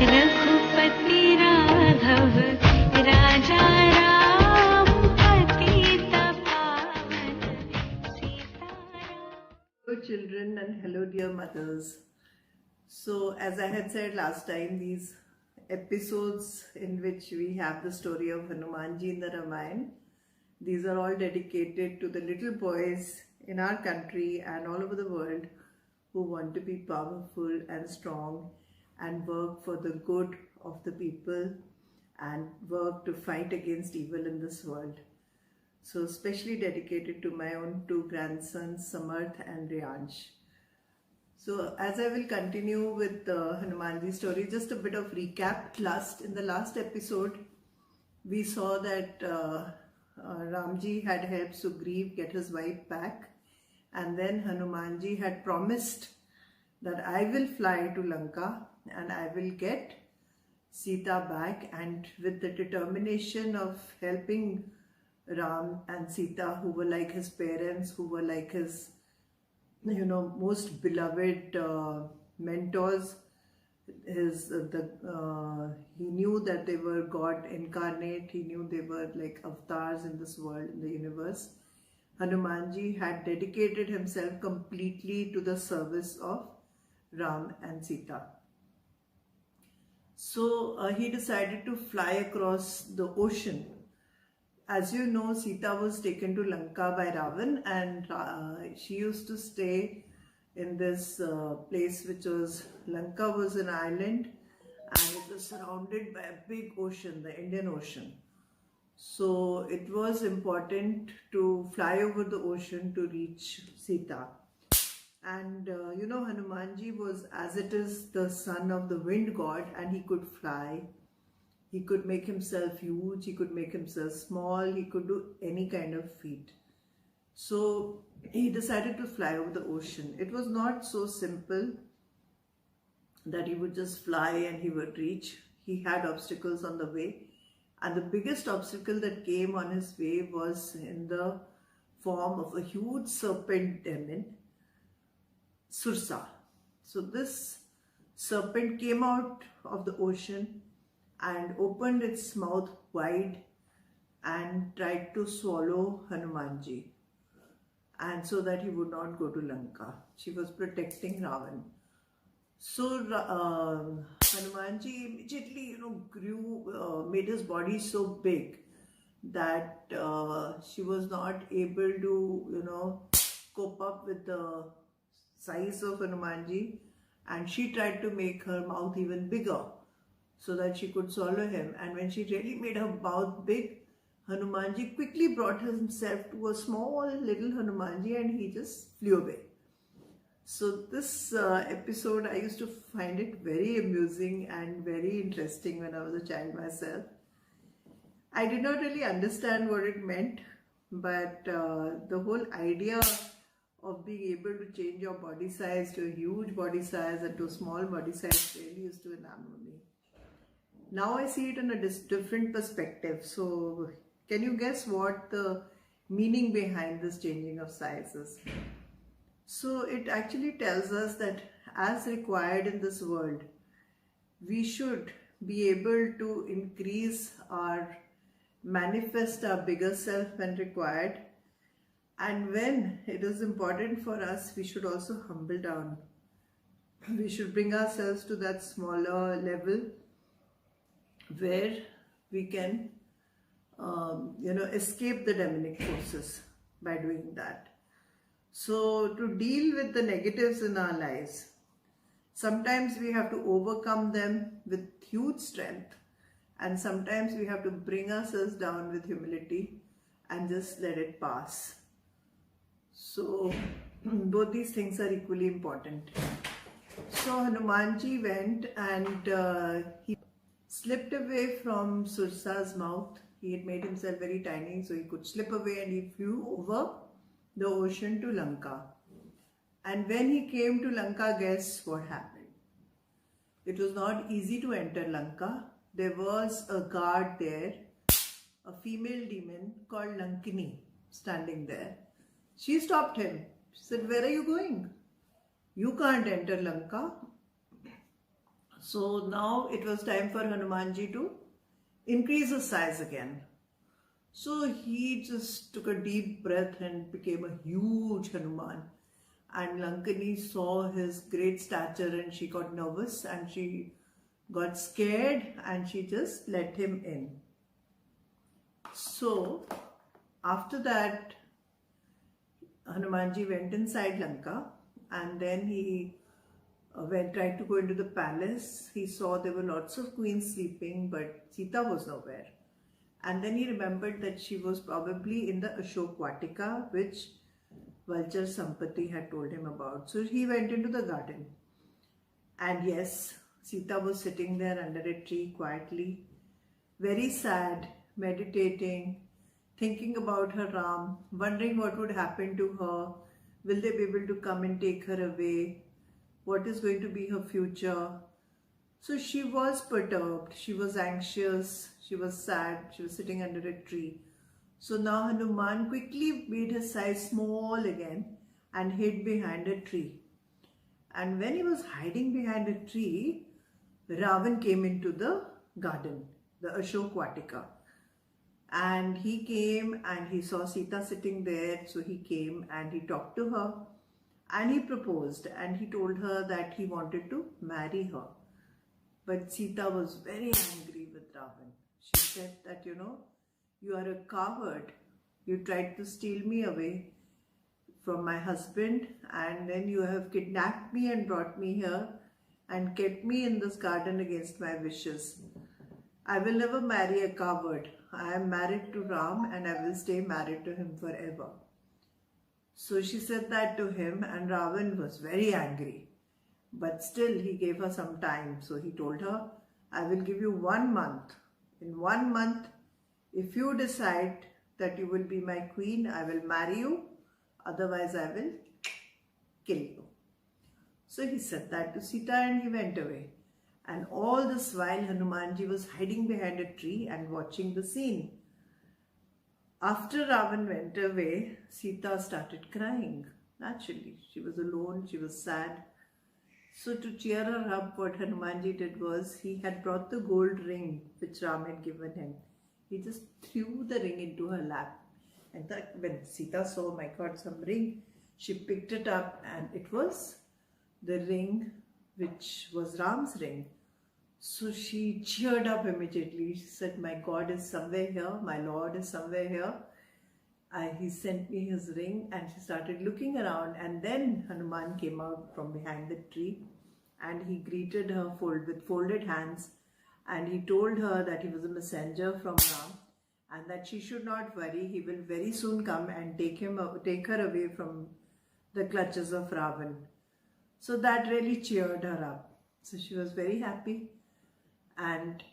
रघुपति राघव राजा राम पतित पावन Sitaram. Hello children and hello dear mothers. So as I had said last time, these episodes in which we have the story of Hanumanji in the Ramayana, these are all dedicated to the little boys in our country and all over the world who want to be powerful and strong and work for the good of the people and work to fight against evil in this world. So especially dedicated to my own two grandsons, Samarth and Riyansh. So as I will continue with the Hanumanji story, just a bit of recap. In the last episode, we saw that Ramji had helped Sugriv get his wife back, and then Hanumanji had promised that I will fly to Lanka and I will get Sita back, and with the determination of helping Ram and Sita, who were like his parents, who were like his, most beloved mentors. He knew that they were God incarnate. He knew they were like avatars in this world, in the universe. Hanumanji had dedicated himself completely to the service of Ram and Sita. So he decided to fly across the ocean. As you know, Sita was taken to Lanka by Ravan, and she used to stay in this place which was, Lanka was an island and it was surrounded by a big ocean, the Indian Ocean. So it was important to fly over the ocean to reach Sita. And Hanumanji was, as it is, the son of the wind god, and he could fly. He could make himself huge, he could make himself small, he could do any kind of feat. So he decided to fly over the ocean. It was not so simple that he would just fly and he would reach. He had obstacles on the way. And the biggest obstacle that came on his way was in the form of a huge serpent demon, Sursa. So this serpent came out of the ocean and opened its mouth wide and tried to swallow Hanumanji, and so that he would not go to Lanka. She was protecting Ravan. So Hanumanji immediately, grew, made his body so big that she was not able to, cope up with the size of Hanumanji, and she tried to make her mouth even bigger so that she could swallow him. And when she really made her mouth big, Hanumanji quickly brought himself to a small little Hanumanji and he just flew away. So this episode, I used to find it very amusing and very interesting when I was a child myself. I did not really understand what it meant, but the whole idea of being able to change your body size to a huge body size and to a small body size really used to enamor me. Now I see it in a different perspective. So can you guess what the meaning behind this changing of sizes? So it actually tells us that as required in this world, we should be able to manifest our bigger self when required. And when it is important for us, we should also humble down. We should bring ourselves to that smaller level where we can, escape the demonic forces by doing that. So to deal with the negatives in our lives, sometimes we have to overcome them with huge strength, and sometimes we have to bring ourselves down with humility and just let it pass. So both these things are equally important. So Hanumanji went and he slipped away from Sursa's mouth. He had made himself very tiny so he could slip away, and he flew over the ocean to Lanka. And when he came to Lanka, guess what happened? It was not easy to enter Lanka. There was a guard there, a female demon called Lankini, standing there. She stopped him. She said, "Where are you going? You can't enter Lanka." So now it was time for Hanumanji to increase his size again. So he just took a deep breath and became a huge Hanuman. And Lankani saw his great stature and she got nervous and she got scared and she just let him in. So after that, Hanumanji went inside Lanka and then he tried to go into the palace. He saw there were lots of queens sleeping, but Sita was nowhere. And then he remembered that she was probably in the Ashok Vatika, which Vulture Sampati had told him about. So he went into the garden. And yes, Sita was sitting there under a tree quietly, very sad, meditating, thinking about her Ram, wondering what would happen to her. Will they be able to come and take her away? What is going to be her future? So she was perturbed, she was anxious, she was sad, she was sitting under a tree. So now Hanuman quickly made his size small again and hid behind a tree. And when he was hiding behind a tree, Ravan came into the garden, the Ashok Vatika. And he came and he saw Sita sitting there, so he came and he talked to her and he proposed and he told her that he wanted to marry her. But Sita was very angry with Ravan. She said that, you are a coward. You tried to steal me away from my husband and then you have kidnapped me and brought me here and kept me in this garden against my wishes. I will never marry a coward. I am married to Ram and I will stay married to him forever. So she said that to him and Ravan was very angry. But still he gave her some time. So he told her, I will give you 1 month. In 1 month, if you decide that you will be my queen, I will marry you. Otherwise, I will kill you. So he said that to Sita and he went away. And all this while, Hanumanji was hiding behind a tree and watching the scene. After Ravan went away, Sita started crying. Naturally, she was alone, she was sad. So to cheer her up, what Hanumanji did was, he had brought the gold ring which Ram had given him. He just threw the ring into her lap. And when Sita saw, my God, some ring, she picked it up and it was the ring which was Ram's ring. So she cheered up immediately. She said, my God is somewhere here, my Lord is somewhere here. He sent me his ring, and she started looking around, and then Hanuman came out from behind the tree and he greeted her with folded hands and he told her that he was a messenger from Ram and that she should not worry, he will very soon come and take her away from the clutches of Ravan. So that really cheered her up. So she was very happy. And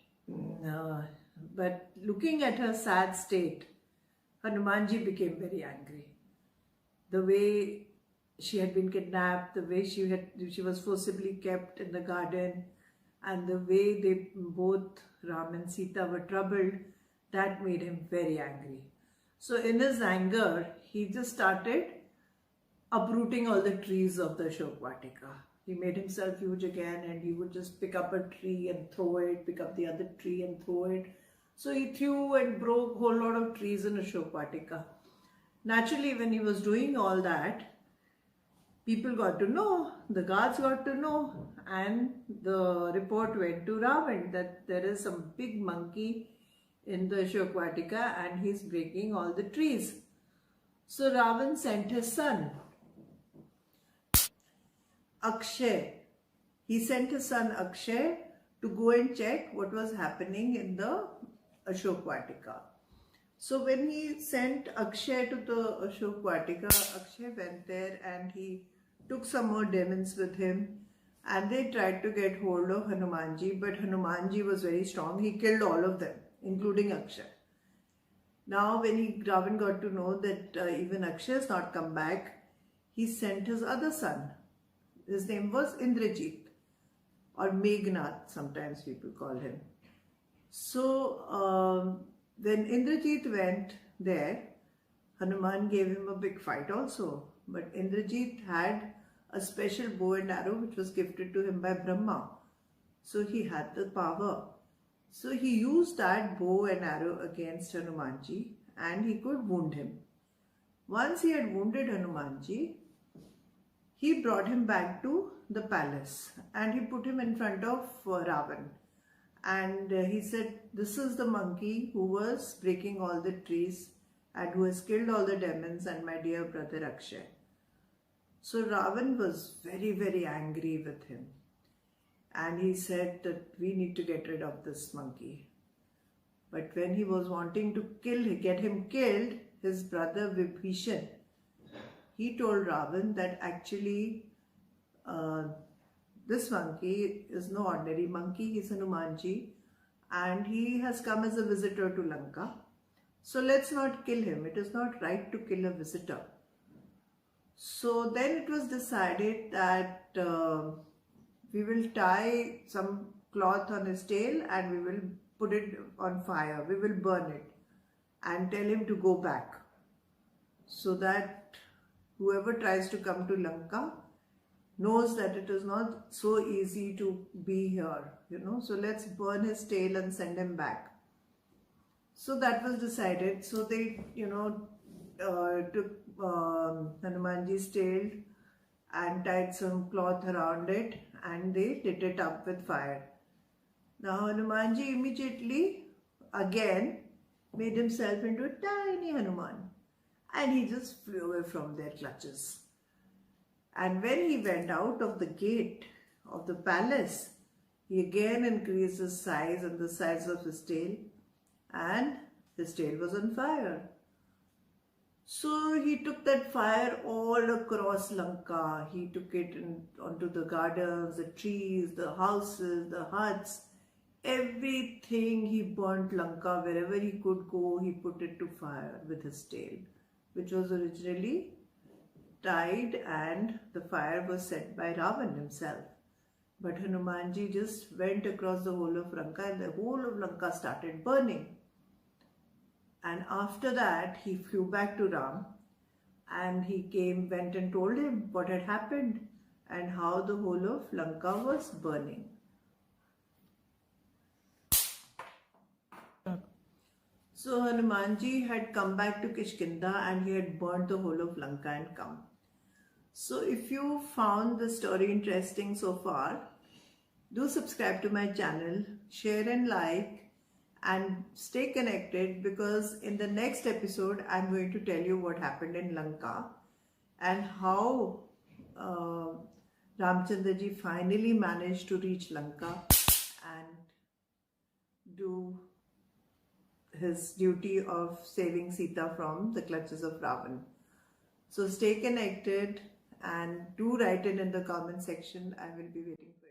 but looking at her sad state, Hanumanji became very angry. The way she had been kidnapped, the way she was forcibly kept in the garden, and the way they both, Ram and Sita, were troubled, that made him very angry. So in his anger, he just started uprooting all the trees of the Ashok Vatika. He made himself huge again and he would just pick up a tree and throw it, pick up the other tree and throw it. So he threw and broke a whole lot of trees in Ashok Vatika. Naturally, when he was doing all that, people got to know, the guards got to know, and the report went to Ravan that there is some big monkey in the Ashok Vatika and he's breaking all the trees. So Ravan sent his son, Akshay. He sent his son Akshay to go and check what was happening in the Ashok Vatika. So when he sent Akshay to the Ashok Vatika, Akshay went there and he took some more demons with him and they tried to get hold of Hanumanji, but Hanumanji was very strong. He killed all of them, including Akshay. Now when Ravan got to know that even Akshay has not come back, he sent his other son. His name was Indrajit, or Meghnad, sometimes people call him. So when Indrajit went there, Hanuman gave him a big fight also. But Indrajit had a special bow and arrow which was gifted to him by Brahma. So he had the power. So he used that bow and arrow against Hanumanji and he could wound him. Once he had wounded Hanumanji, he brought him back to the palace and he put him in front of Ravan. And he said, this is the monkey who was breaking all the trees and who has killed all the demons and my dear brother Akshay. So Ravan was very, very angry with him. And he said that we need to get rid of this monkey. But when he was wanting to get him killed, his brother Vibhishan, he told Ravan that actually this monkey is no ordinary monkey, he's Hanumanji and he has come as a visitor to Lanka. So let's not kill him, it is not right to kill a visitor. So then it was decided that we will tie some cloth on his tail and we will put it on fire, we will burn it and tell him to go back so that whoever tries to come to Lanka knows that it is not so easy to be here, so let's burn his tail and send him back. So that was decided. So they, took Hanumanji's tail and tied some cloth around it and they lit it up with fire. Now Hanumanji immediately again made himself into a tiny Hanuman and he just flew away from their clutches. And when he went out of the gate of the palace, he again increased his size and the size of his tail and his tail was on fire. So he took that fire all across Lanka. He took it onto the gardens, the trees, the houses, the huts, everything. He burnt Lanka. Wherever he could go, he put it to fire with his tail, which was originally tied and the fire was set by Ravan himself. But Hanumanji just went across the whole of Lanka and the whole of Lanka started burning. And after that, he flew back to Ram and he went and told him what had happened and how the whole of Lanka was burning. So Hanumanji had come back to Kishkinda and he had burnt the whole of Lanka and come. So if you found the story interesting so far, do subscribe to my channel, share and like, and stay connected because in the next episode I'm going to tell you what happened in Lanka and how Ramchandraji finally managed to reach Lanka and do his duty of saving Sita from the clutches of Ravan. So stay connected and do write it in the comment section. I will be waiting for